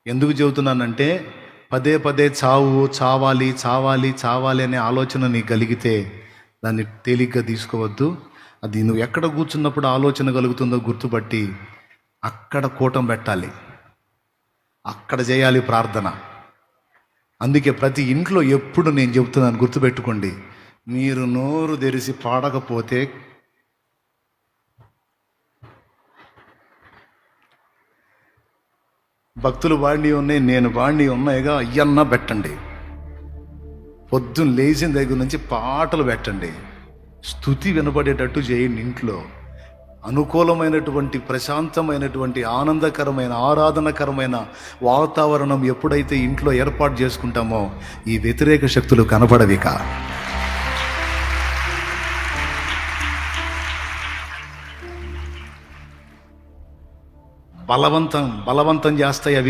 ఎందుకు చెబుతున్నానంటే, పదే పదే చావాలి చావాలి చావాలి అనే ఆలోచన నీకు కలిగితే దాన్ని తేలిగ్గా తీసుకోవద్దు. అది నువ్వు ఎక్కడ కూర్చున్నప్పుడు ఆలోచన కలుగుతుందో గుర్తుపట్టి అక్కడ కూటం పెట్టాలి, అక్కడ చేయాలి ప్రార్థన. అందుకే ప్రతి ఇంట్లో ఎప్పుడు నేను చెబుతున్నాను, గుర్తుపెట్టుకోండి, మీరు నోరు తెరిచి పాడకపోతే భక్తులు వాడిని ఉన్నాయి, నేను వాడిని ఉన్నాయిగా, అయ్యన్నా పెట్టండి. పొద్దున్న లేచిన దగ్గర నుంచి పాటలు పెట్టండి, స్తుతి వినపడేటట్టు చేయండి. ఇంట్లో అనుకూలమైనటువంటి ప్రశాంతమైనటువంటి ఆనందకరమైన ఆరాధనకరమైన వాతావరణం ఎప్పుడైతే ఇంట్లో ఏర్పాటు చేసుకుంటామో ఈ వ్యతిరేక శక్తులు కనపడవిక. బలవంతం చేస్తాయి అవి.